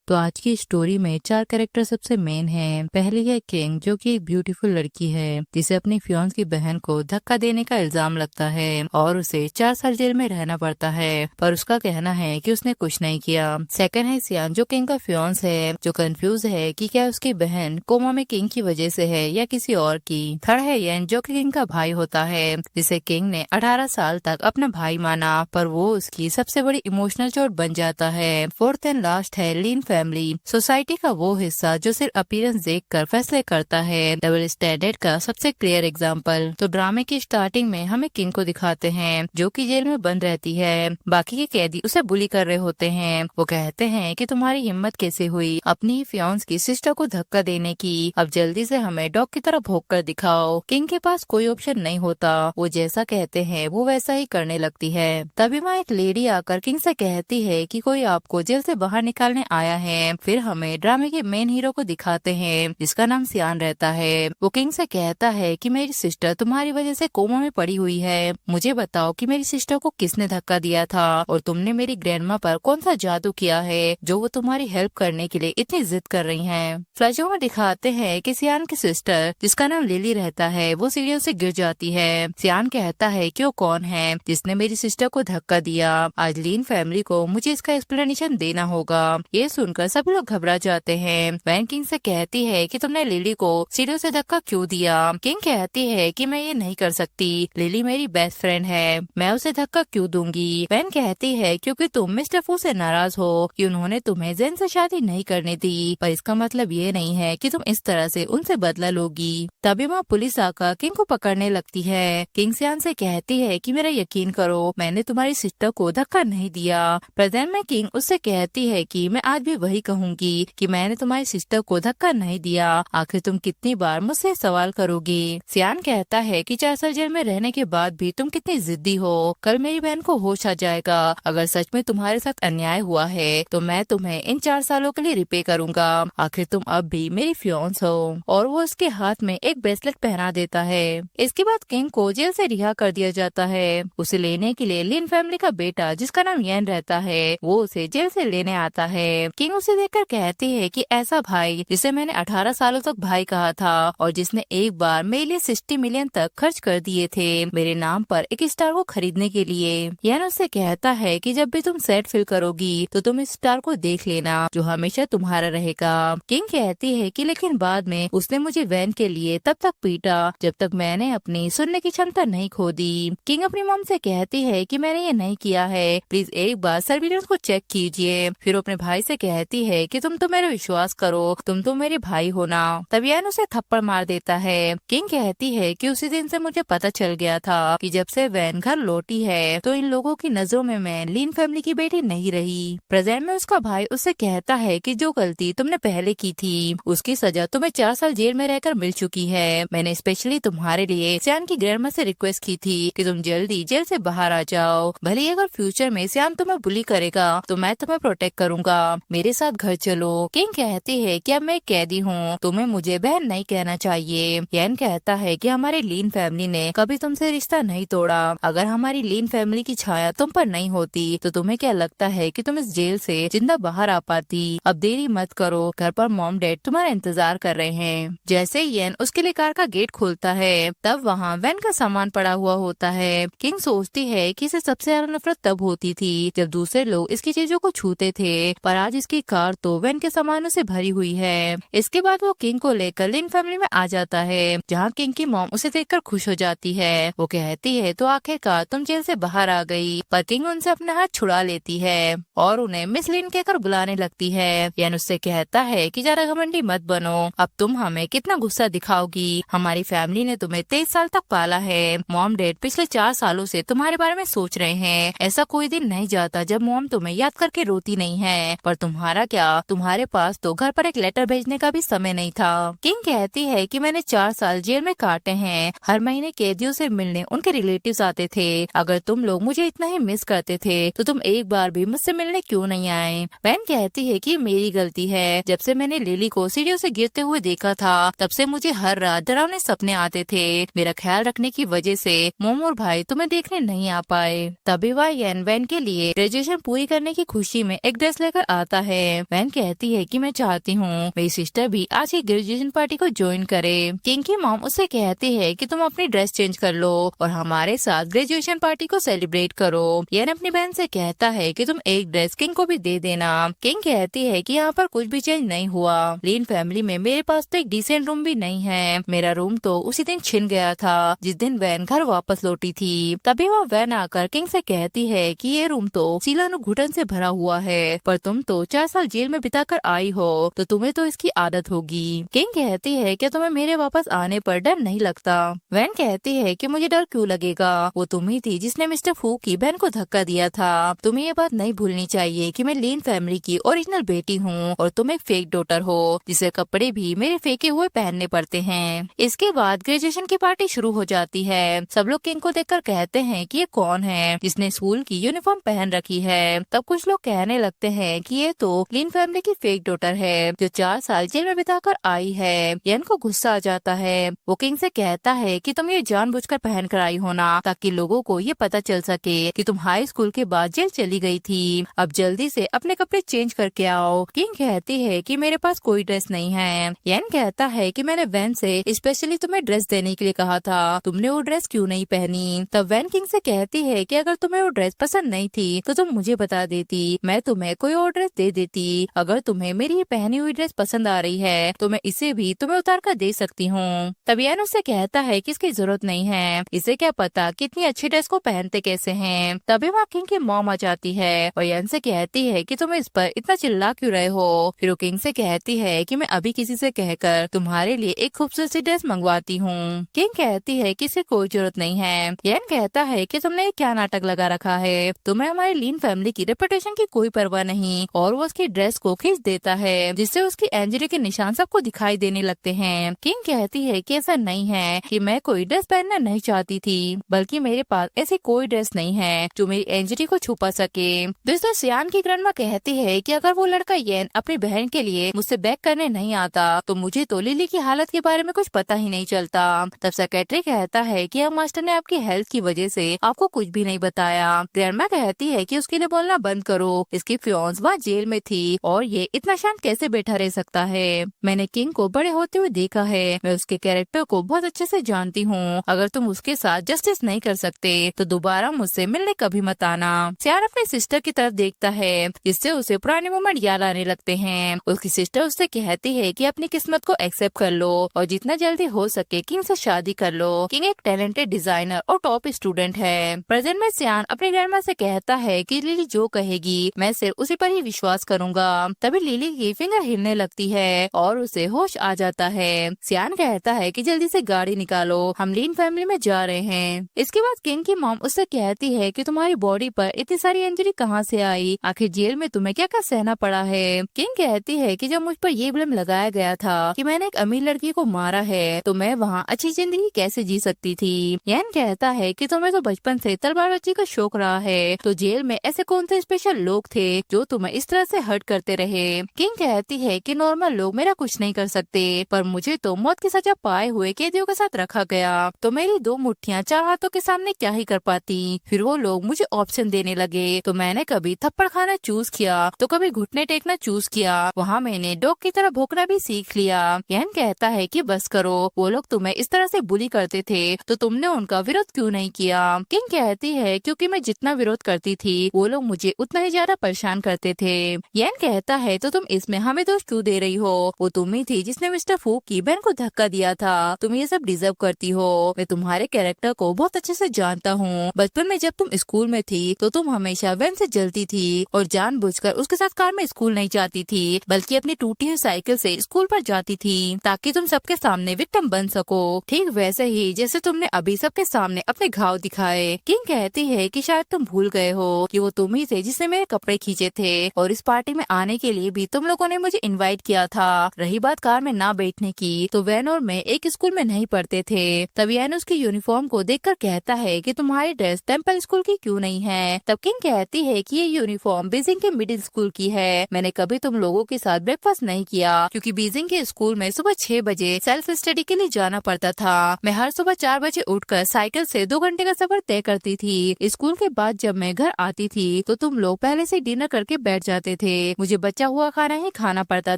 तो आज की स्टोरी में 4 कैरेक्टर सबसे मेन हैं। पहली है किंग, जो कि एक ब्यूटीफुल लड़की है जिसे अपनी फियांस की बहन को धक्का देने का इल्जाम लगता है और उसे 4 साल जेल में रहना पड़ता है, पर उसका कहना है कि उसने कुछ नहीं किया। सेकंड है सियान, जो किंग का फियांस है, जो कंफ्यूज है कि क्या उसकी बहन कोमा में किंग की वजह से है या किसी और की। थर्ड है येन, जो कि किंग का भाई होता है, जिसे किंग ने 18 साल तक अपना भाई माना, पर वो उसकी सबसे बड़ी इमोशनल चोट बन जाता है। फोर्थ एंड लास्ट है लीन फैमिली, सोसाइटी का वो हिस्सा जो सिर्फ अपीयरेंस देखकर फैसले करता है। डबल स्टैंडर्ड का सबसे क्लियर एग्जांपल। तो ड्रामे की स्टार्टिंग में हमें किंग को दिखाते हैं, जो कि जेल में बंद रहती है। बाकी के कैदी उसे बुली कर रहे होते हैं। वो कहते हैं कि तुम्हारी हिम्मत कैसे हुई अपनी फियांस की सिस्टर को धक्का देने की, अब जल्दी से हमें डॉग की तरह भोंक कर दिखाओ। किंग के पास कोई ऑप्शन नहीं होता, वो जैसा कहते हैं वो वैसा ही करने लगती है। तभी वहाँ एक लेडी आकर किंग से कहती है कि कोई आपको जेल से बाहर निकालने आया है। फिर हमें ड्रामे के मेन हीरो को दिखाते हैं, जिसका नाम सियान रहता है। वो किंग से कहता है कि मेरी सिस्टर तुम्हारी वजह से कोमा में पड़ी हुई है, मुझे बताओ कि मेरी सिस्टर को किसने धक्का दिया था और तुमने मेरी ग्रैंडमा पर कौन सा जादू किया है जो वो तुम्हारी हेल्प करने के लिए इतनी जिद कर रही हैं। फ्लैशों में दिखाते हैं कि सियान की सिस्टर, जिसका नाम लिली रहता है, वो सीढ़ियों से गिर जाती है। सियान कहता है कि वो कौन है जिसने मेरी सिस्टर को धक्का दिया। आज लीन फैमिली को मुझे इसका एक्सप्लेनेशन देना होगा। ये सुनकर सभी लोग घबरा जाते हैं। वैन किंग से कहती है कि तुमने लिली को सीढ़ियों से धक्का क्यों दिया। किंग कहती है कि मैं ये नहीं कर सकती, लिली मेरी बेस्ट फ्रेंड है, मैं उसे धक्का क्यों दूंगी। वैन कहती है क्योंकि तुम मिस्टर फू से नाराज हो कि उन्होंने तुम्हें जेन से शादी नहीं करने दी, पर इसका मतलब ये नहीं है कि तुम इस तरह से उनसे बदला लोगी। तभी वहाँ पुलिस आकर किंग को पकड़ने लगती है। किंग सियान से कहती है कि मेरा यकीन करो, मैंने तुम्हारी सिस्टर को धक्का नहीं दिया। पर देन में किंग उससे कहती है कि मैं आज भी वही कहूंगी कि मैंने तुम्हारी सिस्टर को धक्का नहीं दिया। आखिर तुम कितनी बार मुझसे सवाल करोगी। सियान कहता है कि 4 साल जेल में रहने के बाद भी तुम कितनी जिद्दी हो। कल मेरी बहन को होश आ जाएगा। अगर सच में तुम्हारे साथ अन्याय हुआ है तो मैं तुम्हें इन 4 सालों के लिए रिपे करूंगा। आखिर तुम अब भी मेरी फियांस हो। और वो उसके हाथ में एक ब्रेसलेट पहना देता है। इसके बाद किंग को जेल से रिहा कर दिया जाता है। उसे लेने के लिए लिन फैमिली का बेटा, जिसका नाम येन रहता है, वो उसे जेल से लेने आता है। किंग उसे देखकर कहती है कि ऐसा भाई जिसे मैंने 18 सालों तक भाई कहा था और जिसने एक बार मेरे लिए 60 मिलियन तक खर्च कर दिए थे मेरे नाम पर एक स्टार को खरीदने के लिए। येन उससे कहता है कि जब भी तुम सैड फील करोगी तो तुम इस स्टार को देख लेना, जो हमेशा तुम्हारा रहेगा। किंग कहती है कि लेकिन बाद में उसने मुझे वैन के लिए तब तक पीटा जब तक मैंने अपनी सुनने की क्षमता नहीं खो दी। किंग अपनी मॉम से कहती है कि मैंने ये नहीं किया है, प्लीज एक बार सर्विलेंस को चेक कीजिए। फिर अपने भाई से कहती है कि तुम तो मेरा विश्वास करो, तुम तो मेरे भाई हो ना। तब यान उसे थप्पड़ मार देता है। किंग कहती है कि उसी दिन से मुझे पता चल गया था कि जब से वैन घर लौटी है तो इन लोगों की नजरों में मैं लीन फैमिली की बेटी नहीं रही। प्रेजेंट में उसका भाई उससे कहता है कि जो गलती तुमने पहले की थी उसकी सजा तुम्हें 4 साल जेल में रहकर मिल चुकी है। मैंने स्पेशली तुम्हारे लिए सियान की ग्रैंडमा से रिक्वेस्ट की थी कि तुम जल्दी जेल से बाहर आ जाओ। भले ही अगर फ्यूचर में सियान तुम्हें बुली करेगा तो मैं तुम्हें प्रोटेक्ट करूंगा, मेरे साथ घर चलो। किंग कहती है कि अब मैं कैदी हूँ, तुम्हें मुझे बहन नहीं कहना चाहिए। येन कहता है कि हमारी लीन फैमिली ने कभी तुमसे रिश्ता नहीं तोड़ा। अगर हमारी लीन फैमिली की छाया तुम पर नहीं होती तो तुम्हें क्या लगता है कि तुम इस जेल से जिंदा बाहर आ पाती। अब देरी मत करो, घर पर मॉम डैड तुम्हारा इंतजार कर रहे हैं। जैसे ही येन उसके लिए कार का गेट खोलता है तब वहाँ वैन का सामान पड़ा हुआ होता है। किंग सोचती है कि इसे सबसे ज्यादा नफरत तब होती थी जब दूसरे लोग इसकी चीजों को छूते थे, पर आज इसकी कार तो वैन के सामानों से भरी हुई है। इसके बाद वो किंग को लेकर लिन फैमिली में आ जाता है, जहाँ किंग की मॉम उसे देखकर खुश हो जाती है। वो कहती है तो आखिरकार तुम जेल से बाहर आ गई। पर किंग उनसे अपना हाथ छुड़ा लेती है और उन्हें मिस लिन कहकर बुलाने लगती है। यानी उससे कहता है कि ज्यादा घमंडी मत बनो, अब तुम हमें कितना गुस्सा दिखाओगी। हमारी फैमिली ने तुम्हें 23 साल तक पाला है। मॉम डैड पिछले 4 सालों से तुम्हारे बारे में सोच रहे हैं। ऐसा कोई दिन नहीं जाता जब मॉम तुम्हें याद करके रोती नहीं है। पर तुम्हारा क्या, तुम्हारे पास तो घर पर एक लेटर भेजने का भी समय नहीं था। किंग कहती है कि मैंने 4 साल जेल में काटे हैं। हर महीने कैदियों से मिलने उनके रिलेटिव्स आते थे। अगर तुम लोग मुझे इतना ही मिस करते थे तो तुम एक बार भी मुझसे मिलने क्यों नहीं आए। वैन कहती है कि मेरी गलती है। जब से मैंने लिली को सीढ़ियों से गिरते हुए देखा था तब से मुझे हर रात डरावने सपने आते थे। मेरा ख्याल रखने की वजह से मोम और भाई तुम्हें देखने नहीं आ पाए। तभी वह येन वैन के लिए ग्रेजुएशन पूरी करने की खुशी में एक ड्रेस लेकर आता है। वैन कहती है कि मैं चाहती हूँ मेरी सिस्टर भी आज की ग्रेजुएशन पार्टी को ज्वाइन करे। किंग की मॉम उससे कहती है कि तुम अपनी ड्रेस चेंज कर लो और हमारे साथ ग्रेजुएशन पार्टी को सेलिब्रेट करो। यन अपनी बहन से कहता है कि तुम एक ड्रेस किंग को भी दे देना। किंग कहती है कि यहाँ पर कुछ भी चेंज नहीं हुआ। लीन फैमिली में मेरे पास तो एक डिसेंट रूम भी नहीं है। मेरा रूम तो उसी दिन छिन गया था जिस दिन वैन घर वापस लौटी थी। तभी वह वैन आकर किंग से कहती है कि ये रूम तो सीलानुघुटन से भरा हुआ है, पर तुम तो 4 साल जेल में बिताकर आई हो तो तुम्हें तो इसकी आदत होगी। किंग कहती है कि तुम्हें मेरे वापस आने पर डर नहीं लगता। वैन कहती है कि मुझे डर क्यों लगेगा, वो तुम ही थी जिसने मिस्टर फू की बहन को धक्का दिया था। तुम्हें ये बात नहीं भूलनी चाहिए कि मैं लीन फैमिली की ओरिजिनल बेटी हूँ और तुम एक फेक डॉटर हो जिसे कपड़े भी मेरे फेंके हुए पहनने पड़ते हैं। इसके बाद ग्रेजुएशन की पार्टी शुरू हो जाती है। सब लोग किंग को देखकर कहते हैं कि ये कौन है जिसने स्कूल की यूनिफॉर्म पहन रखी है। तब कुछ लोग कहने लगते हैं कि ये तो लीन फैमिली की फेक डॉटर है जो 4 साल जेल में बिताकर आई है। यन को गुस्सा आ जाता है। वो किंग से कहता है कि तुम ये जानबूझकर पहन कर आई हो ना, ताकि लोगों को ये पता चल सके कि तुम हाई स्कूल के बाद जेल चली गई थी। अब जल्दी से अपने कपड़े चेंज करके आओ। किंग कहती है कि मेरे पास कोई ड्रेस नहीं है। यन कहता है कि मैंने वैन से स्पेशली तुम्हें ड्रेस देने के लिए कहा था, तुमने वो ड्रेस क्यों नहीं पहनी। तब वैन किंग से कहती है कि अगर तुम्हें वो ड्रेस पसंद नहीं थी तो तुम मुझे बता देती, मैं तुम्हें कोई और ड्रेस दे देती। अगर तुम्हें मेरी ये पहनी हुई ड्रेस पसंद आ रही है तो मैं इसे भी तुम्हें उतार कर दे सकती हूँ। तब यन उससे कहता है कि इसकी जरूरत नहीं है, इसे क्या पता कितनी अच्छी ड्रेस को पहनते कैसे हैं। तभी वहाँ किंग की मॉम आ जाती है और यन से कहती है कि तुम इस पर इतना चिल्ला क्यों रहे हो। फिर वो किंग से कहती है कि मैं अभी किसी से कहकर तुम्हारे लिए एक खूबसूरत सी ड्रेस मंगवाती हूँ। किंग कहती है कि इसकी कोई जरूरत नहीं है। यन कहता है कि तुमने क्या नाटक लगा रखा है, तुम्हें हमारी लीन फैमिली की रेपुटेशन की कोई परवाह नहीं। और वो उसकी ड्रेस को खींच देता है जिससे उसकी इंजरी के निशान सबको दिखाई देने लगते हैं। किंग कहती है कि ऐसा नहीं है कि मैं कोई ड्रेस पहनना नहीं चाहती थी, बल्कि मेरे पास ऐसी कोई ड्रेस नहीं है जो मेरी इंजरी को छुपा सके। दोस्तों सियान की ग्रैंडमा कहती है कि अगर वो लड़का येन अपनी बहन के लिए मुझसे बैक करने नहीं आता तो मुझे तो लिली की हालत के बारे में कुछ पता ही नहीं चलता। तब सेक्रेटरी कहता है कि अब मास्टर ने आपकी हेल्थ की वजह से आपको कुछ भी नहीं बताया। ग्रैंडमा कहती है कि उसके लिए बोलना बंद करो, इसकी फियांस वहाँ जेल में थी और ये इतना शांत कैसे बैठा रह सकता है। मैंने किंग को बड़े होते हुए देखा है, मैं उसके कैरेक्टर को बहुत अच्छे से जानती हूँ। अगर तुम उसके साथ जस्टिस नहीं कर सकते तो दोबारा मुझसे मिलने कभी मत आना। सियान अपने सिस्टर की तरफ देखता है जिससे उसे पुराने मोमेंट याद आने लगते हैं। उसकी सिस्टर उससे कहती है कि अपनी किस्मत को एक्सेप्ट कर लो और जितना जल्दी हो सके किंग से शादी कर लो। किंग एक टैलेंटेड डिजाइनर और टॉप स्टूडेंट है। प्रेजेंट में सियान अपनी ग्रैंडमा से कहता है कि लिली जो कहेगी मैं सिर्फ उसी पर ही विश्वास करूंगा। तभी लिली की फिंगर हिलने लगती है और उसे होश आ जाता है। सियान कहता है कि जल्दी से गाड़ी निकालो, हम लीन फैमिली में जा रहे हैं। इसके बाद किंग की मॉम उससे कहती है कि तुम्हारी बॉडी पर इतनी सारी इंजरी कहाँ से आई, आखिर जेल में तुम्हें क्या क्या सहना पड़ा है। किंग कहती है कि जब मुझ पर ये ब्लेम लगाया गया था कि मैंने एक अमीर लड़की को मारा है तो मैं वहाँ अच्छी जिंदगी कैसे जी सकती थी। यन कहता है कि तुम्हें तो बचपन से तलवारबाजी का शौक रहा है, तो जेल में ऐसे कौन से स्पेशल लोग थे जो तुम्हें इस तरह से हर्ट करते रहे। किंग कहती है कि नॉर्मल लोग मेरा कुछ नहीं कर सकते, पर मुझे तो मौत की सजा पाए हुए कैदियों के साथ रखा गया, तो मेरी 2 मुट्ठियाँ 4 हाथों के सामने क्या ही कर पाती। फिर वो लोग मुझे ऑप्शन देने लगे तो मैंने कभी थप्पड़ खाना चूज किया तो कभी घुटने टेकना चूज किया। वहाँ मैंने डॉग की तरह भौंकना भी सीख लिया। यन कहता है कि बस करो, वो लोग तुम्हें इस तरह से बुली करते थे तो तुमने उनका विरोध क्यों नहीं किया। किंग कहती है क्योंकि मैं जितना विरोध करती थी वो लोग मुझे उतना ही ज्यादा परेशान करते थे। यन कहता है तो तुम इसमें हमें दोष क्यों दे रही हो, वो तुम ही थी जिसने मिस्टर फू की बहन को धक्का दिया था, तुम ये सब डिजर्व करती हो। मैं तुम्हारे कैरेक्टर को बहुत अच्छे से जानता हूँ। बचपन में जब तुम स्कूल में थी तो तुम हमेशा वैन से जलती थी और जानबूझकर उसके साथ कार में स्कूल नहीं जाती थी, बल्कि अपनी टूटी हुई साइकिल से स्कूल पर जाती थी ताकि तुम सबके सामने विक्टिम बन सको। ठीक वैसे ही जैसे तुमने अभी सबके सामने अपने घाव दिखाए। किंग कहती है कि शायद तुम भूल गए हो कि वो तुम ही थे जिसने मेरे कपड़े खींचे थे और इस पार्टी में आने के लिए भी तुम लोगों ने मुझे इनवाइट किया था। रही बात कार में ना बैठने की, तो वैन और मैं एक स्कूल में नहीं पढ़ते थे। तब यन उसकी यूनिफॉर्म को देखकर कहता है कि तुम्हारी ड्रेस टेम्पल स्कूल की क्यों नहीं है। तब किंग कहती है कि ये यूनिफॉर्म बीजिंग के मिडिल स्कूल की है। मैंने कभी तुम लोगों के साथ ब्रेकफास्ट नहीं किया क्योंकि बीजिंग के स्कूल में सुबह 6 बजे सेल्फ स्टडी के लिए जाना पड़ता था। मैं हर सुबह 4 बजे उठकर साइकिल से 2 घंटे का सफर तय करती थी। स्कूल के बाद जब मैं घर आती थी तो तुम लोग पहले से डिनर करके बैठ जाते थे, मुझे बचा हुआ खाना ही खाना पड़ता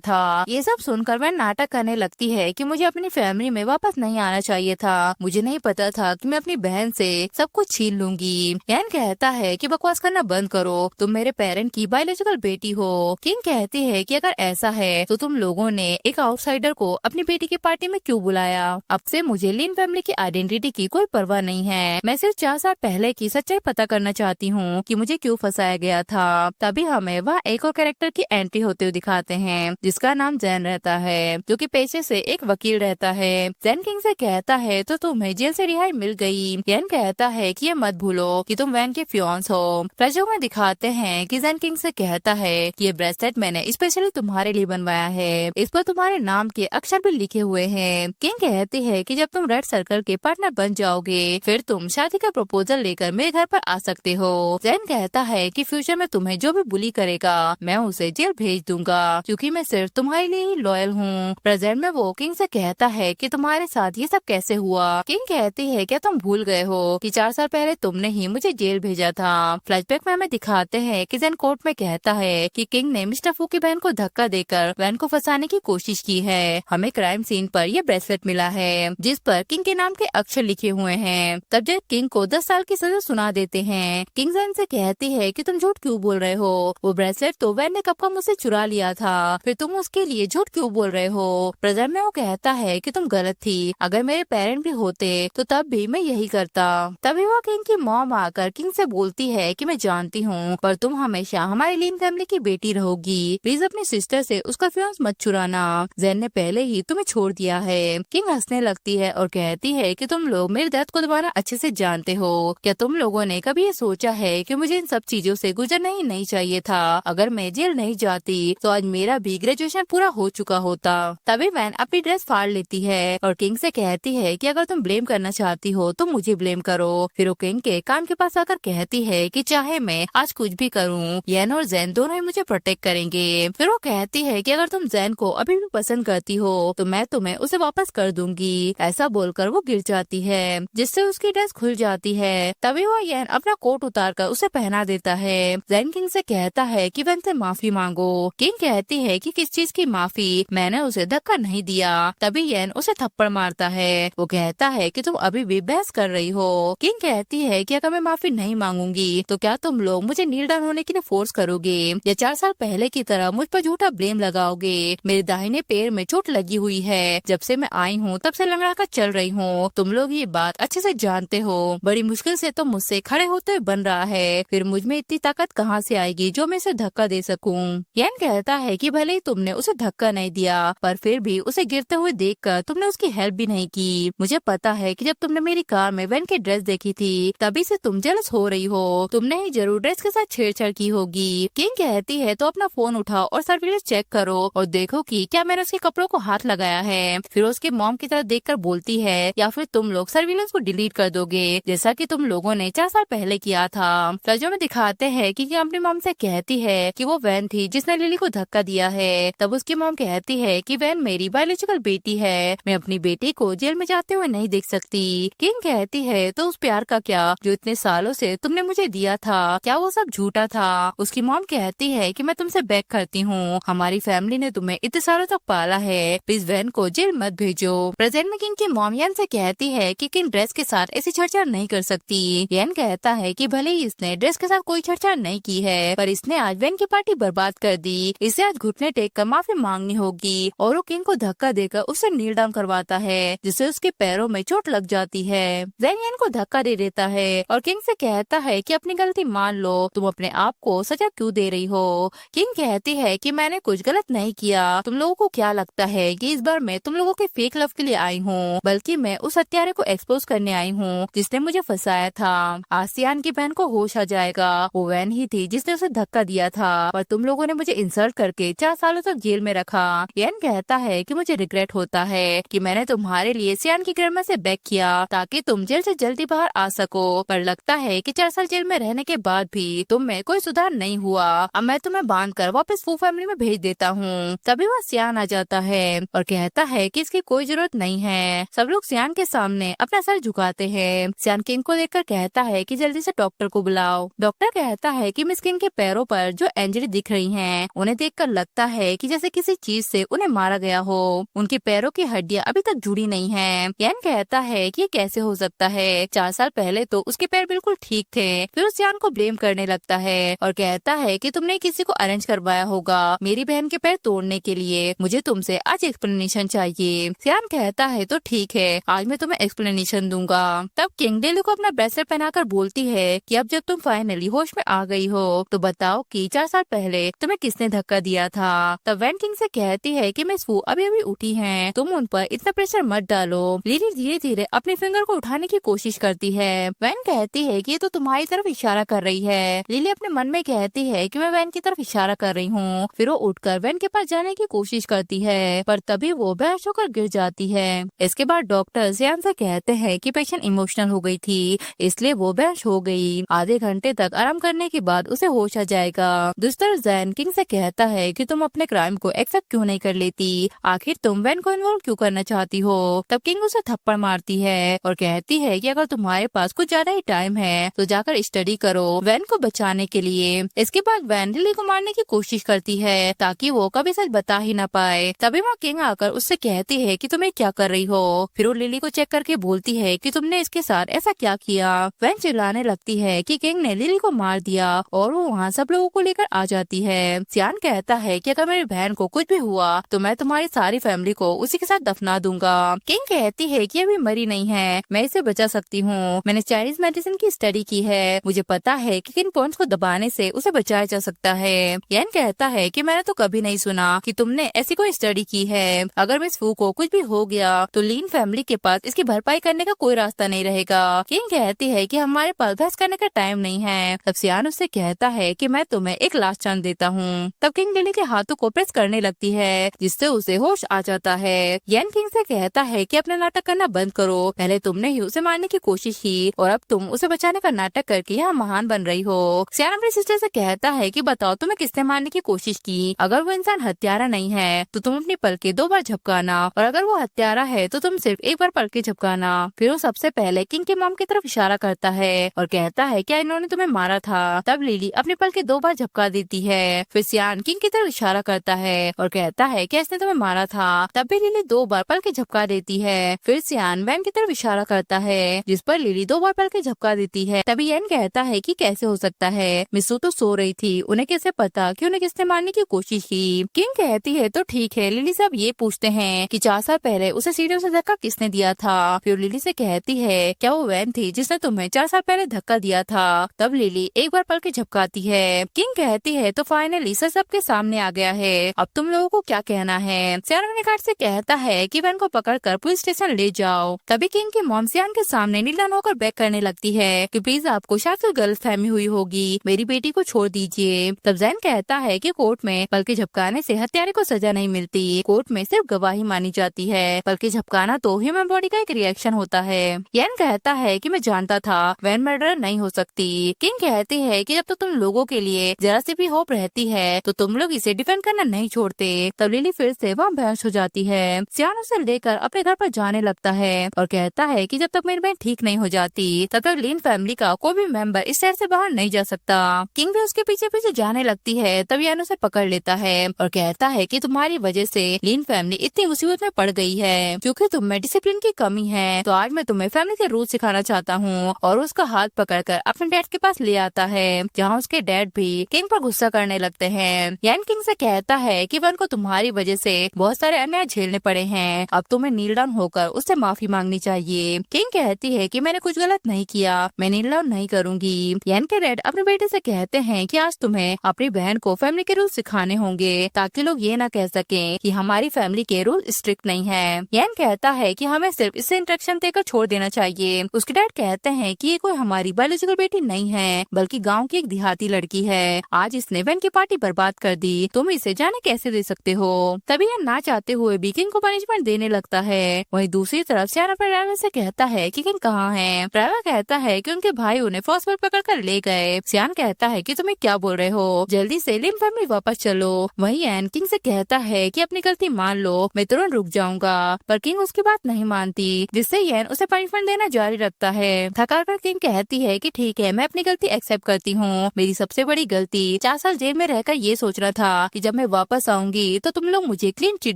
था। ये सब सुनकर वैन नाटक करने लगती है कि मुझे अपनी फैमिली में वापस नहीं आना चाहिए था, मुझे नहीं पता था कि मैं अपनी बहन से सब कुछ छीन लूंगी। यान कहता है कि बकवास करना बंद करो, तुम मेरे पेरेंट की बायोलॉजिकल बेटी हो। किंग कहती है कि अगर ऐसा है तो तुम लोगों ने एक आउटसाइडर को अपनी बेटी की पार्टी में क्यों बुलाया? अब से मुझे लिन फैमिली की आइडेंटिटी की कोई परवाह नहीं है, मैं सिर्फ 4 साल पहले की सच्चाई पता करना चाहती हूँ कि मुझे क्यों फंसाया गया था। तभी हमें वह एक और कैरेक्टर की एंट्री होते हुए दिखाते हैं जिसका नाम जैन रहता है, जो कि पेशे से एक वकील रहता है। जैन किंग से कहता है तो तुम्हें जेल से रिहाई मिल गई। जैन कहता है कि ये मत भूलो कि तुम वैन के फियांस हो। फ्लैशबैक में दिखाते हैं कि जैन किंग से कहता है कि ये ब्रेसलेट मैंने स्पेशली तुम्हारे लिए बनवाया है, इस पर तुम्हारे नाम के अक्षर भी लिखे हुए हैं। किंग कहती है कि जब तुम रेड सर्कल के पार्टनर बन जाओगे फिर तुम शादी का प्रपोजल लेकर मेरे घर पर आ सकते हो। जैन कहता है कि फ्यूचर में तुम्हें जो भी बुली करेगा मैं उसे जेल भेज दूंगा, क्योंकि मैं सिर्फ तुम्हारे लिए ही लॉयल हूँ। प्रेजेंट में वो किंग से कहता है कि तुम्हारे साथ ये सब कैसे हुआ? किंग कहती है क्या तुम भूल गए हो कि 4 साल पहले तुमने ही मुझे जेल भेजा था। फ्लैशबैक में हमें दिखाते हैं कि जैन कोर्ट में कहता है कि किंग ने मिस्टर फू की बहन को धक्का देकर वैन को फंसाने की कोशिश की है। हमें क्राइम सीन पर यह ब्रेसलेट मिला है जिस पर किंग के नाम के अक्षर लिखे हुए हैं। तब जब किंग को 10 साल की सजा सुना देते हैं, किंग जैन से कहती है कि तुम झूठ क्यों बोल रहे हो? वो ब्रेसलेट तो वैन ने कब का मुझसे चुरा लिया था, फिर तुम उसके लिए झूठ क्यों बोल रहे हो? प्रेजेंट में वो कहता है कि तुम गलत थी, अगर मेरे पेरेंट भी होते तो तब भी मैं यही करता। तभी वो किंग की मॉम आकर किंग से बोलती है कि मैं जानती हूँ पर तुम हमेशा हमारी लीन फैमिली की बेटी रहोगी, प्लीज अपनी सिस्टर से उसका फियांस मत चुराना, जैन ने पहले ही तुम्हें छोड़ दिया है। किंग हंसने लगती है और कहती है कि तुम लोग मेरे दर्द को दबाना अच्छे से जानते हो, क्या तुम लोगों ने कभी ये सोचा है कि मुझे इन सब चीजों से गुजरना ही नहीं चाहिए था? अगर मैं जेल नहीं जाती तो आज मेरा भी ग्रेजुएशन पूरा हो चुका होता। तभी वैन अपनी ड्रेस फाड़ लेती है और किंग से कहती है कि अगर तुम ब्लेम करना चाहती हो तो मुझे ब्लेम करो। फिर वो किंग के कान के पास आकर कहती है कि चाहे मैं आज कुछ भी करूं, येन और जैन दोनों ही मुझे प्रोटेक्ट करेंगे। फिर वो कहती है कि अगर तुम जैन को अभी भी पसंद करती हो तो मैं तुम्हें उसे वापस कर दूंगी। ऐसा बोलकर वो गिर जाती है जिससे उसकी ड्रेस खुल जाती है। तभी वो येन अपना कोट उतारकर उसे पहना देता है। जैन किंग से कहता है कि वैन से माफी मांगो। किंग कहती है कि किस चीज की माफी, मैंने उसे धक्का नहीं दिया। तभी येन उसे थप्पड़ मारता है। वो कहता है कि तुम अभी भी बहस कर रही हो। किंग कहती है कि अगर मैं माफी नहीं मांगूंगी तो क्या तुम लोग मुझे नील डाउन होने के लिए फोर्स करोगे या 4 साल पहले की तरह मुझ पर झूठा ब्लेम लगाओगे? मेरे दाहिने पैर में चोट लगी हुई है, जब से मैं आई हूँ तब से लंगड़ा कर चल रही हूँ, तुम लोग ये बात अच्छे से जानते हो। बड़ी मुश्किल से तो मुझसे खड़े होते बन रहा है, फिर मुझ में इतनी ताकत कहाँ से आएगी जो मैं इसे धक्का दे सकूं? येन कहता है कि भले ही तुमने उसे धक्का नहीं दिया पर फिर भी उसे गिरते हुए देखकर तुमने उसकी हेल्प भी नहीं की। मुझे पता है कि जब तुमने मेरी कार में वैन की ड्रेस देखी थी तभी से तुम जेलस हो रही हो, तुमने ही जरूर ड्रेस के साथ छेड़छाड़ की होगी। किंग कहती है तो अपना फोन उठाओ और सर्विलेंस चेक करो और देखो कि क्या मैंने उसके कपड़ों को हाथ लगाया है। फिर उसके मॉम की तरफ देखकर बोलती है या फिर तुम लोग सर्विलेंस को डिलीट कर दोगे जैसा कि तुम लोगों ने 4 साल पहले किया था। फ्लैशबैक में दिखाते हैं कि अपनी मॉम से कहती है कि वो वैन थी जिसने लिली को धक्का दिया है। तब उसकी मॉम कहती है कि वैन मेरी बायोलॉजिकल बेटी है, मैं अपनी बेटी को जेल में जाते हुए नहीं देख सकती। किंग कहती है तो उस प्यार का क्या जो इतने सालों से तुमने मुझे दिया था, क्या वो सब झूठा था? उसकी मॉम कहती है कि मैं तुमसे बेग करती हूँ, हमारी फैमिली ने तुम्हें इतने सालों तक पाला है, प्लीज वैन को जेल मत भेजो। प्रेजेंट में किंग की मॉम येन से कहती है कि किंग ड्रेस के साथ ऐसी छेड़छाड़ नहीं कर सकती। येन कहता है कि भले ही इसने ड्रेस के साथ कोई छेड़छाड़ नहीं की है पर इसने आज वैन की पार्टी बर्बाद कर दी, इसे आज घुटने टेक कर माफी मांगनी होगी। और वो किंग को धक्का देकर उसे नील डाउन करवाता है जिससे उसके पैरों में चोट लग जाती है। जैन येन को धक्का दे देता है और किंग से कहता है कि अपनी गलती मान लो, तुम अपने आप को सजा क्यों दे रही हो? किंग कहती है कि मैंने कुछ गलत नहीं किया, तुम लोगों को क्या लगता है कि इस बार मैं तुम लोगों के फेक लव के लिए आई हूँ, बल्कि मैं उस हत्यारे को एक्सपोज करने आई हूँ जिसने मुझे फंसाया था। आसियान की बहन को होश आ जाएगा, वो वैन ही थी जिसने उसे धक्का दिया था पर तुम लोगों ने मुझे इंसल्ट करके 4 सालों तक जेल में रखा। येन कहता है कि मुझे रिग्रेट होता है कि मैंने तुम्हारे लिए सियान की ग्रैंडमा से बैक किया ताकि तुम जेल से जल्दी बाहर आ सको, पर लगता है कि 4 साल जेल में रहने के बाद भी तुम में कोई सुधार नहीं हुआ, अब मैं तुम्हें बांध कर वापस फू फैमिली में भेज देता हूँ। तभी वह सियान आ जाता है और कहता है कि इसकी कोई जरूरत नहीं है। सब लोग सियान के सामने अपना सर झुकाते हैं। सियान किंग को देखकर कहता है कि जल्दी से डॉक्टर को बुलाओ। डॉक्टर कहता है कि मिस किंग के पैरों पर जो एंजल इंजरी दिख रही हैं। उन्हें देखकर लगता है कि जैसे किसी चीज से उन्हें मारा गया हो। उनके पैरों की हड्डियां अभी तक जुड़ी नहीं हैं। यान कहता है कि ये कैसे हो सकता है, 4 साल पहले तो उसके पैर बिल्कुल ठीक थे। फिर उस यान को ब्लेम करने लगता है और कहता है कि तुमने किसी को अरेंज करवाया होगा मेरी बहन के पैर तोड़ने के लिए। मुझे तुमसे आज एक्सप्लेनेशन चाहिए। यान कहता है तो ठीक है, आज मैं तुम्हें एक्सप्लेनेशन दूंगा। तब किंग लिली को अपना ब्रेसलेट पहनाकर बोलती है कि अब जब तुम फाइनली होश में आ गई हो तो बताओ कि 4 साल पहले तुम्हें किसने धक्का दिया था। तब वैन किंग से कहती है कि मिस फू अभी अभी उठी हैं, तुम उन पर इतना प्रेशर मत डालो। लिली धीरे धीरे अपने फिंगर को उठाने की कोशिश करती है। वैन कहती है कि ये तो तुम्हारी तरफ इशारा कर रही है। लिली अपने मन में कहती है कि मैं वैन की तरफ इशारा कर रही हूँ। फिर वो उठकर वैन के पास जाने की कोशिश करती है, पर तभी वो बेहोश होकर गिर जाती है। इसके बाद डॉक्टर जियान से कहते हैं कि पेशेंट इमोशनल हो गई थी, इसलिए वो बेहोश हो गई। आधे घंटे तक आराम करने के बाद उसे होश आ जाएगा। दूसरा जैन किंग से कहता है कि तुम अपने क्राइम को एक्सेप्ट क्यों नहीं कर लेती, आखिर तुम वैन को इन्वॉल्व क्यों करना चाहती हो। तब किंग उसे थप्पड़ मारती है और कहती है कि अगर तुम्हारे पास कुछ ज्यादा ही टाइम है तो जाकर स्टडी करो वैन को बचाने के लिए। इसके बाद वैन लिली को मारने की कोशिश करती है ताकि वो कभी सच बता ही ना पाए। तभी वहाँ किंग आकर उससे कहती है कि तुम क्या कर रही हो। फिर वो लिली को चेक करके बोलती है कि तुमने इसके साथ ऐसा क्या किया। वैन चिल्लाने लगती है कि किंग ने लिली को मार दिया और वो वहाँ सब लोगों को लेकर आ जाती है। सियान कहता है कि अगर मेरी बहन को कुछ भी हुआ तो मैं तुम्हारी सारी फैमिली को उसी के साथ दफना दूंगा। किंग कहती है कि अभी मरी नहीं है, मैं इसे बचा सकती हूँ। मैंने चाइनीज मेडिसिन की स्टडी की है, मुझे पता है कि किन पॉइंट्स को दबाने से उसे बचाया जा सकता है। यान कहता है कि मैंने तो कभी नहीं सुना कि तुमने ऐसी कोई स्टडी की है। अगर मिस फू को कुछ भी हो गया तो लीन फैमिली के पास इसकी भरपाई करने का कोई रास्ता नहीं रहेगा। किंग कहती है कि हमारे पास बहस करने का टाइम नहीं है। तब सियान उससे कहता है कि मैं तुम्हें एक लास्ट चांस देता हूँ। तब किंग लिली के हाथों को प्रेस करने लगती है जिससे उसे होश आ जाता है। यान किंग से कहता है कि अपना नाटक करना बंद करो, पहले तुमने ही उसे मारने की कोशिश की और अब तुम उसे बचाने का नाटक करके यहाँ महान बन रही हो। सियान अपनी सिस्टर से कहता है कि बताओ तुम्हें किसने मारने की कोशिश की। अगर वो इंसान हत्यारा नहीं है तो तुम अपनी पलके 2 बार झपकाना, और अगर वो हत्यारा है तो तुम सिर्फ 1 बार पलके झपकाना। फिर वो सबसे पहले किंग के मॉम की तरफ इशारा करता है और कहता है क्या इन्होंने तुम्हें मारा था। तब लिली अपनी पलके 2 बार झपका देती है। फिर सियान किंग की तरफ इशारा करता है और कहता है कि इसने तुम्हें मारा था। तब भी लिली 2 बार पलके झपका देती है। फिर सियान वैन की तरफ इशारा करता है जिस पर लिली 2 बार पलके झपका देती है। तभी यन कहता है कि कैसे हो सकता है, मिसू तो सो रही थी, उन्हें कैसे पता कि उन्हें किसने मारने की कोशिश की। किंग कहती है तो ठीक है, लिली से अब ये पूछते हैं कि 4 साल पहले उसे सीढ़ियों से धक्का किसने दिया था। फिर लिली से कहती है क्या वो वैन थी जिसने तुम्हें 4 साल पहले धक्का दिया था। तब लिली 1 बार पलके झपकाती है। किंग कहती है तो फाइनली सच सबके सामने आ गया है, अब तुम लोगों को क्या कहना है। सियान अपने कार्ड से कहता है कि वैन को पकड़कर पुलिस स्टेशन ले जाओ। तभी किंग की मॉम सियान के सामने नीला होकर बैक करने लगती है कि प्लीज आपको शायद कोई गलतफहमी हुई होगी, मेरी बेटी को छोड़ दीजिए। तब जैन कहता है कि कोर्ट में पलके झपकाने से हत्यारे को सजा नहीं मिलती, कोर्ट में सिर्फ गवाही मानी जाती है। पलके झपकाना तो ह्यूमन बॉडी का एक रिएक्शन होता है। यन कहता है कि मैं जानता था वैन मर्डर नहीं हो सकती। किंग कहती है कि जब तो तुम लोगों के लिए जरा सी भी होप रहती है तो तुम लोग इसे डिफेंड करना नहीं छोड़ते। तब लिली फिर से वहाँ बेहोश हो जाती है। सियान उसे लेकर अपने घर पर जाने लगता है और कहता है कि जब तक मेरी बहन ठीक नहीं हो जाती तब तक लीन फैमिली का कोई भी मेंबर इस शहर से बाहर नहीं जा सकता। किंग भी उसके पीछे पीछे जाने लगती है। तब यान उसे पकड़ लेता है और कहता है कि तुम्हारी वजह से लीन फैमिली इतनी मुसीबत में पड़ गई है, क्योंकि तुम में डिसिप्लिन की कमी है। तो आज मैं तुम्हें फैमिली के रूल सिखाना चाहता हूँ। और उसका हाथ पकड़कर अपने डैड के पास ले आता है, जहाँ उसके डैड भी किंग पर गुस्सा करने लगते हैं। यान किंग से कहता है कि वन को तुम्हारी वजह से बहुत सारे अन्याय झेलने पड़े हैं, अब तुम्हें नील डाउन होकर उससे माफी मांगनी चाहिए। किंग कहती है कि मैंने कुछ गलत नहीं किया, मैं नील डाउन नहीं करूंगी। यान के डैड अपने बेटे से कहते हैं कि आज तुम्हें अपनी बहन को फैमिली के रूल सिखाने होंगे ताकि लोग ये ना कह सकें कि हमारी फैमिली के रूल स्ट्रिक्ट नहीं है। यान कहता है कि हमें सिर्फ इससे इंस्ट्रक्शन देकर छोड़ देना चाहिए। उसके डैड कहते हैं कि ये कोई हमारी बायोलॉजिकल बेटी नहीं है, बल्कि गांव की एक देहाती लड़की है। आज इसने वैन की पार्टी बर्बाद कर दी, तुम इसे जाने कैसे दे सकते हो। तभी यान ना चाहते हुए भी किंग को पनिशमेंट देने लगता है। वहीं दूसरी तरफ सियान अपने ड्राइवर से कहता है कि किंग कहाँ है। ड्राइवर कहता है कि उनके भाई उन्हें फर्स्ट पर पकड़ कर ले गए। सियान कहता है कि तुम्हें क्या बोल रहे हो, जल्दी से लिन फैमिली वापस चलो। वहीं यान किंग से कहता है कि अपनी गलती मान लो, मैं तुरंत रुक जाऊंगा। पर किंग उसकी बात नहीं मानती, जिससे यान उसे पनिशमेंट देना जारी रखता है। थका कर किंग कहती है कि ठीक है, मैं अपनी गलती एक्सेप्ट करती हूँ। मेरी सबसे बड़ी गलती 4 साल जेल में रहकर ये सोच रहा था कि जब मैं वापस आऊंगी तो तुम लोग मुझे क्लीन चिट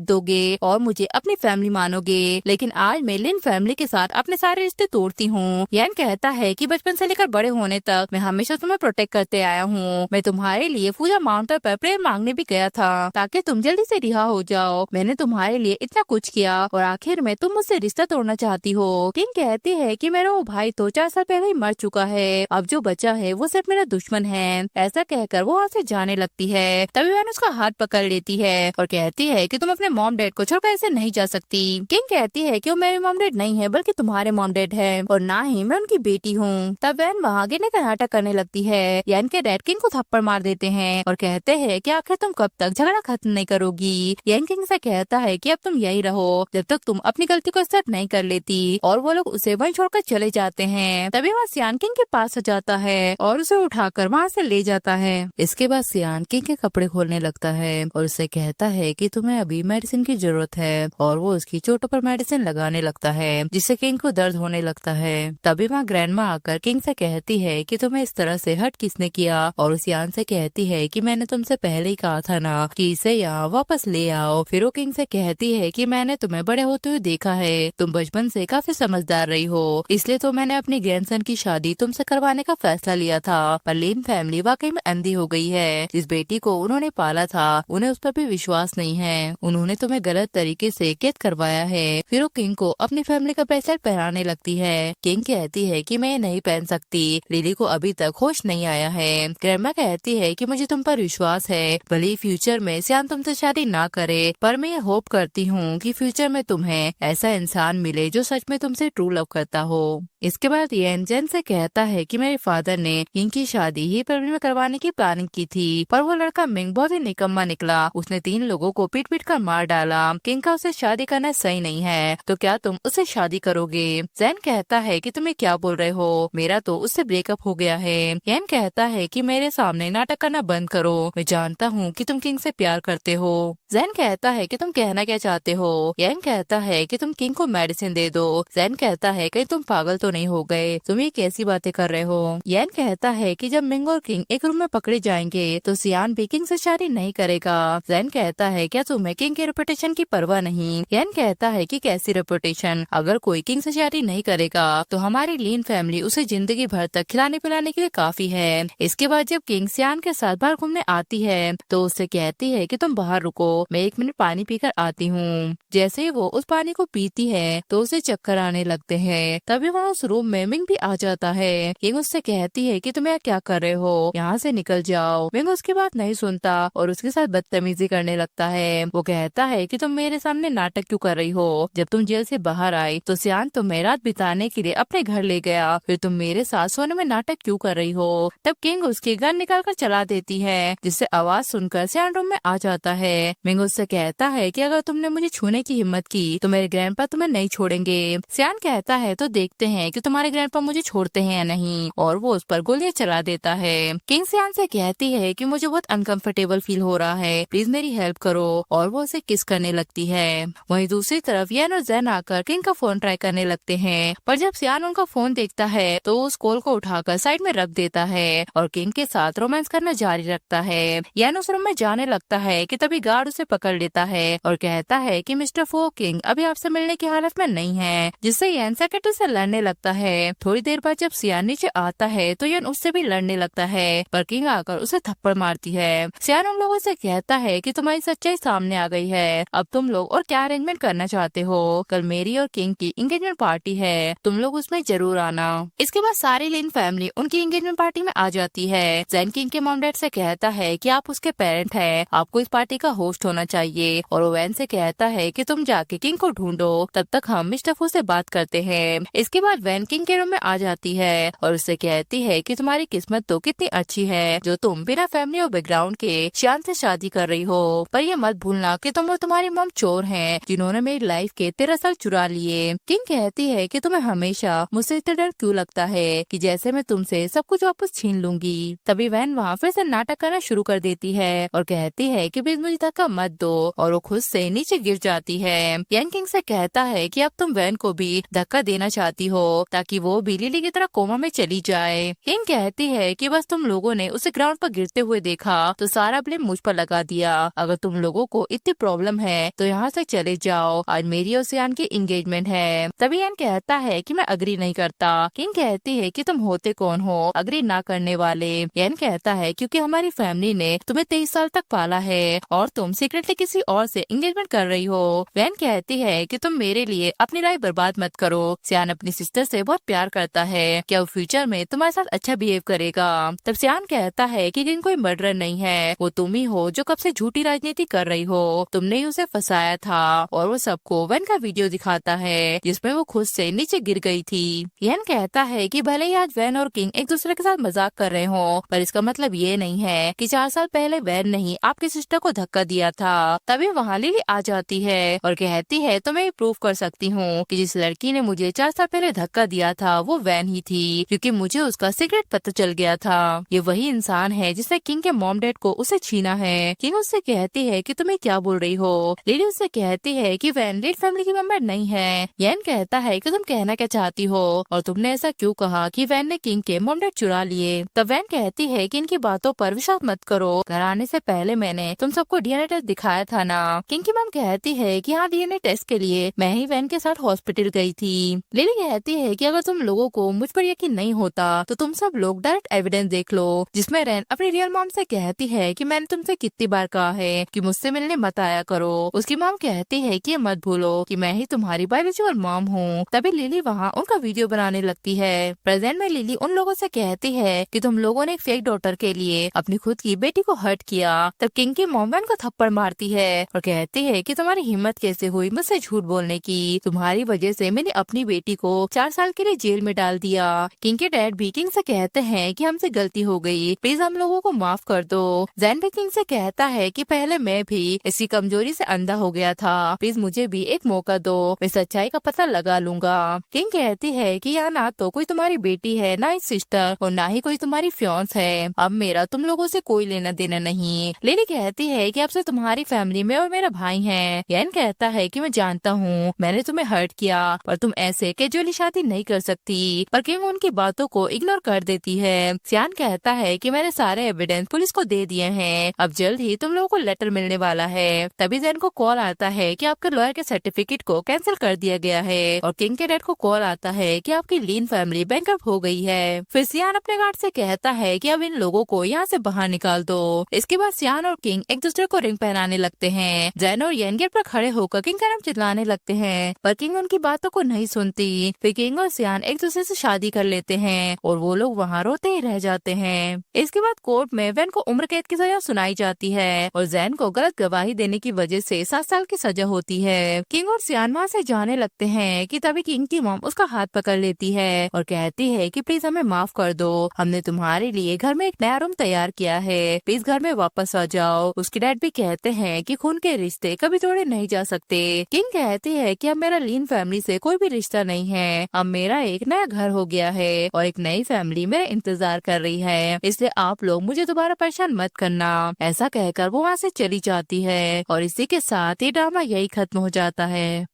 दोगे और मुझे अपनी फैमिली मानोगे, लेकिन आज मैं लिन फैमिली के साथ अपने सारे रिश्ते तोड़ती हूँ। यन कहता है कि बचपन से लेकर बड़े होने तक मैं हमेशा तुम्हें प्रोटेक्ट करते आया हूँ। मैं तुम्हारे लिए पूजा माउंटेन पर प्रेम मांगने भी गया था ताकि तुम जल्दी से रिहा हो जाओ। मैंने तुम्हारे लिए इतना कुछ किया और आखिर में तुम मुझसे रिश्ता तोड़ना चाहती हो। किंग कहती है कि मेरा वो भाई तो 4 साल पहले ही मर चुका है, अब जो बचा है वो सिर्फ मेरा दुश्मन है। ऐसा कहकर वो वहाँ से जाने लगती है। तभी वैन उसका हाथ पकड़ लेती है और कहती है कि तुम अपने मॉम डैड को छोड़कर ऐसे नहीं जा सकती। किंग कहती है कि वो मेरे मॉम डैड नहीं है बल्कि तुम्हारे मॉम डैड है और ना ही मैं उनकी बेटी हूँ। तब वैन वहाँ गिरने का नाटक करने लगती है। यान के डैड किंग को थप्पड़ मार देते हैं और कहते हैं कि आखिर तुम कब तक झगड़ा खत्म नहीं करोगी। यान किंग से कहता है कि अब तुम यही रहो जब तक तुम अपनी गलती को एक्सेप्ट नहीं कर लेती, और वो लोग उसे वहीं छोड़कर चले जाते हैं। तभी वहाँ सियान किंग के पास आ जाता है और उसे उठाकर वहाँ से ले जाता है। इसके बाद सियान किंग के कपड़े खोलने लगता है और उसे कहता है कि तुम्हें अभी मेडिसिन की जरूरत है, और वो उसकी चोटों पर मेडिसिन लगाने लगता है जिससे किंग को दर्द होने लगता है। तभी वहाँ ग्रैंडमा आकर किंग से कहती है कि तुम्हें इस तरह से हर्ट किसने किया, और सियान से कहती है कि मैंने तुमसे पहले ही कहा था ना कि इसे यहाँ वापस ले आओ। फिर वो किंग से कहती है कि मैंने तुम्हें बड़े होते हुए देखा है, तुम बचपन से काफी समझदार रही हो, इसलिए तो मैंने अपनी ग्रैंडसन की शादी तुमसे करवाने का फैसला लिया था। पर लिन फैमिली वाकई में अंधी हो गई है। जिस बेटी को उन्होंने पाला था उन्हें उस पर भी विश्वास नहीं है, उन्होंने तुम्हें गलत तरीके से कैद करवाया है। फिर वो किंग को अपनी फैमिली का ब्रेसलेट पहनाने लगती है। किंग कहती है कि मैं नहीं पहन सकती, लिली को अभी तक होश नहीं आया है। ग्रैंडमा कहती है कि मुझे तुम पर विश्वास है, भले ही फ्यूचर में सियान तुमसे शादी ना करे, पर मैं ये होप करती हूँ कि फ्यूचर में तुम्हें ऐसा इंसान मिले जो सच में तुमसे ट्रू लव करता हो। इसके बाद येन जेन से कहता है कि मेरे फादर ने किंग की शादी ही फरवरी में करवाने की प्लानिंग की थी, पर वो लड़का मिंग बहुत ही निकम्मा निकला। उसने 3 लोगों को पीट पीट कर मार डाला। किंग का उसे शादी करना सही नहीं है, तो क्या तुम उसे शादी करोगे? जेन कहता है कि तुम्हें क्या बोल रहे हो, मेरा तो उससे ब्रेकअप हो गया है। येन कहता है कि मेरे सामने नाटक करना बंद करो, मैं जानता हूँ कि तुम किंग से प्यार करते हो। जेन कहता है कि तुम कहना क्या चाहते हो। येन कहता है कि तुम किंग को मेडिसिन दे दो। जेन कहता है कहीं तुम पागल तो नहीं हो गए, तुम ये कैसी बातें कर रहे हो। येन कहता है कि जब मिंग और किंग एक रूम में पकड़े जाएंगे तो सियान भी किंग से शादी नहीं करेगा। जेन कहता है क्या तुम्हें किंग के रेपुटेशन की परवाह नहीं। येन कहता है कि कैसी रेपुटेशन, अगर कोई किंग से शादी नहीं करेगा तो हमारी लीन फैमिली उसे जिंदगी भर तक खिलाने पिलाने के लिए काफी है। इसके बाद जब किंग सियान के साथ बाहर घूमने आती है तो उससे कहती है कि तुम बाहर रुको, मैं 1 मिनट पानी पीकर आती हूँ। जैसे ही वो उस पानी को पीती है तो उसे चक्कर आने लगते हैं। तभी वहाँ उस रूम में मिंग भी आ जाता है। किंग उससे कहती है कि तुम यहाँ क्या कर रहे हो, यहाँ से निकल जाओ। मिंग उसकी बात नहीं सुनता और उसके साथ बदतमीजी करने लगता है। वो कहता है कि तुम मेरे सामने नाटक क्यों कर रही हो, जब तुम जेल से बाहर आई तो सियान तुम्हें रात बिताने के लिए अपने घर ले गया, फिर तुम मेरे साथ सोने में नाटक क्यों कर रही हो। तब किंग उसकी गन निकाल कर चला देती है, जिससे आवाज सुनकर सियान रूम में आ जाता है। मिंग उससे कहता है कि अगर तुमने मुझे छूने की हिम्मत की तो मेरे ग्रैंडपा तुम्हें नहीं छोड़ेंगे। सियान कहता है तो देखते हैं कि तुम्हारे ग्रैंडपा मुझे छोड़ते हैं या नहीं, और वो उस पर गोलियां चला देता है। किंग सियान से कहती है कि मुझे बहुत अनकंफर्टेबल फील हो रहा है, प्लीज मेरी हेल्प करो, और वो उसे किस करने लगती है। वहीं दूसरी तरफ येन और जेन आकर किंग का फोन ट्राई करने लगते हैं, पर जब सियान उनका फोन देखता है तो उस कॉल को उठाकर साइड में रख देता है और किंग के साथ रोमांस करना जारी रखता है। येन उस रूम में जाने लगता है कि तभी गार्ड उसे पकड़ लेता है और कहता है कि मिस्टर फो किंग अभी आपसे मिलने की हालत में नहीं है, जिससे येन सेक्रेटरी से लड़ने लगता है। थोड़ी देर बाद जब सियान नीचे आता है तो येन उससे भी लड़ने लगता है, पर किंग आकर उसे थप्पड़ मारती है। सियान उन लोगों से कहता है कि तुम्हारी सच्चाई सामने आ गई है, अब तुम लोग और क्या अरेंजमेंट करना चाहते हो। कल मेरी और किंग की एंगेजमेंट पार्टी है, तुम लोग उसमें जरूर आना। इसके बाद सारी लिन फैमिली उनकी एंगेजमेंट पार्टी में आ जाती है। जेन किंग के मॉम डैड से कहता है कि आप उसके पेरेंट हैं, आपको इस पार्टी का होस्ट होना चाहिए, और वैन से कहता है कि तुम जाके किंग को ढूंढो, तब तक हम मिस्टर फू से बात करते हैं। इसके बाद वैन किंग के रूम में आ जाती है और उससे कहती है कि तुम्हारी किस्मत तो कितनी अच्छी है जो तुम बिना फैमिली और बैकग्राउंड के सियान से शादी कर रही हो, पर ये मत भूलना कि तुम और तुम्हारी मॉम चोर हैं जिन्होंने मेरी लाइफ के 13 साल चुरा लिए। किंग कहती है कि तुम्हें हमेशा मुझसे इतना डर क्यों लगता है कि जैसे मैं तुमसे सब कुछ वापस छीन लूंगी। तभी वैन वहाँ फिर से नाटक करना शुरू कर देती है और कहती है कि प्लीज मुझे धक्का मत दो, और वो खुद से नीचे गिर जाती है। येन किंग से कहता है कि अब तुम वैन को भी धक्का देना चाहती हो, ताकि वो भी लिली की तरह कोमा में चली जाए। किंग कहती है कि बस तुम लोगों ने उसे ग्राउंड पर गिरते हुए देखा तो सारा ब्लेम मुझ पर लगा दिया। अगर तुम लोगों को इतनी प्रॉब्लम है तो यहाँ से चले जाओ, आज मेरी और सियान की एंगेजमेंट है। तभी एन कहता है कि मैं अग्री नहीं करता। किंग कहती है कि तुम होते कौन हो अग्री ना करने वाले। एन कहता है क्योंकि हमारी फैमिली ने तुम्हें 23 साल तक पाला है और तुम सीक्रेटली किसी और से एंगेजमेंट कर रही हो। वैन कहती है कि तुम मेरे लिए अपनी लाइफ बर्बाद मत करो। सियान अपनी सिस्टर से बहुत प्यार करता है, क्या वो फ्यूचर में तुम्हारे साथ अच्छा बिहेव करेगा। तब सियान कहता है कि किंग कोई मर्डरर नहीं है, वो तुम ही हो जो कब से झूठी राजनीति कर रही हो। तुमने ही उसे फंसाया था। और वो सबको वैन का वीडियो दिखाता है जिसमें वो खुद से नीचे गिर गई थी। यन कहता है कि भले ही आज वैन और किंग एक दूसरे के साथ मजाक कर रहे हो, पर इसका मतलब ये नहीं है कि 4 साल पहले वैन ने ही आपकी सिस्टर को धक्का दिया था। तभी वहाँ लिली आ जाती है और कहती है तो मैं ये प्रूव कर सकती हूँ कि जिस लड़की ने मुझे 4 साल पहले धक्का दिया था वो वैन ही थी, क्योंकि मुझे उसका सीक्रेट पता चल गया था। ये वही इंसान है जिसने किंग के मॉम डैड को उसे छीना है। किंग उससे कहती है कि तुम्हें क्या बोल रही हो। लिली उससे कहती है कि वैन रेड फैमिली की मेंबर नहीं है। यन कहता है कि तुम कहना क्या चाहती हो और तुमने ऐसा क्यों कहा कि वैन ने किंग के मॉम डैड चुरा लिए। तब वैन कहती है कि इनकी बातों पर विश्वास मत करो, घर आने से पहले मैंने तुम सबको डीएनए टेस्ट दिखाया था ना। किंग की मॉम कहती है कि हाँ, डीएनए टेस्ट के लिए मैं ही वैन के साथ हॉस्पिटल गई थी। लिली कहती है कि अगर तुम लोगों को मुझ पर यकीन नहीं होता तो तुम सब लोग डायरेक्ट एविडेंस देख लो, जिसमें रैन अपनी रियल मॉम से कहती है कि मैंने तुमसे कितनी बार कहा है कि मुझसे मिलने मत आया करो। उसकी मॉम कहती है कि मत भूलो कि मैं ही तुम्हारी बायोलॉजिकल मॉम हूँ। तभी लिली वहाँ उनका वीडियो बनाने लगती है। प्रेजेंट में लिली उन लोगों से कहती है कि तुम लोगों ने एक फेक डॉटर के लिए अपनी खुद की बेटी को हर्ट किया। तब किंग की मॉम वैन को थप्पड़ मारती है और कहती है कि तुम्हारी हिम्मत कैसे हुई मुझसे झूठ बोलने की, तुम्हारी वजह से मैंने अपनी बेटी को 4 साल के लिए जेल में डाल दिया। किंग के डैड भी किंग से कहते हैं कि हमसे गलती हो गई, प्लीज हम लोगों को माफ कर दो। जैन भी किंग से कहता है कि पहले मैं भी इसी कमजोरी से अंधा हो गया था, प्लीज मुझे भी एक मौका दो, मैं सच्चाई का पता लगा लूंगा। किंग कहती है कि यहाँ ना तो कोई तुम्हारी बेटी है, ना ही सिस्टर और ना ही कोई तुम्हारी फियांस है, अब मेरा तुम लोगों से कोई लेना देना नहीं। लिली कहती है कि अब से तुम्हारी फैमिली में और मेरा भाई है। यन कहता है कि मैं जानता हूँ मैंने तुम्हें हर्ट किया, पर तुम ऐसे कैजुअली शादी नहीं कर सकती। पर किंग उनकी बातों को इग्नोर कर देती है। सियान कहता है कि मैंने सारे एविडेंस पुलिस को दे दिए हैं, अब जल्द ही तुम लोगों को लेटर मिलने वाला है। तभी जैन को कॉल आता है कि आपके लॉयर के सर्टिफिकेट को कैंसिल कर दिया गया है और किंग के डैड को कॉल आता है कि आपकी लीन फैमिली बैंकरप्ट हो गई है। फिर सियान अपने गार्ड से कहता है कि अब इन लोगों को यहाँ से बाहर निकाल दो। इसके बाद सियान और किंग एक दूसरे को रिंग पहनाने लगते हैं। जैन और येन गेट पर खड़े होकर किंग का नाम चिल्लाने लगते हैं, पर किंग उनकी बातों को नहीं सुनती। फिर किंग और सियान एक दूसरे से शादी कर लेते हैं और वो लोग वहाँ रोते ही रह जाते हैं। इसके बाद कोर्ट में वैन को उम्र कैद की सजा सुनाई जाती है और जैन को गलत गवाही देने की वजह से 7 साल की सजा होती है। किंग और सियान वहाँ से जाने लगते हैं कि तभी किंग की मॉम उसका हाथ पकड़ लेती है और कहती है कि प्लीज हमें माफ कर दो, हमने तुम्हारे लिए घर में एक नया रूम तैयार किया है, प्लीज घर में वापस आ जाओ। उसके डैड भी कहते हैं कि खून के रिश्ते कभी तोड़े नहीं जा सकते। किंग कहती है कि अब मेरा लीन फैमिली से कोई भी रिश्ता नहीं है, अब मेरा एक नया घर हो गया है और एक नई फैमिली मेरा इंतजार कर रही है, इसलिए आप लोग मुझे दोबारा परेशान मत करना। ऐसा कहकर वो वहाँ से चली जाती है और इसी के साथ ये ड्रामा यही खत्म हो जाता है।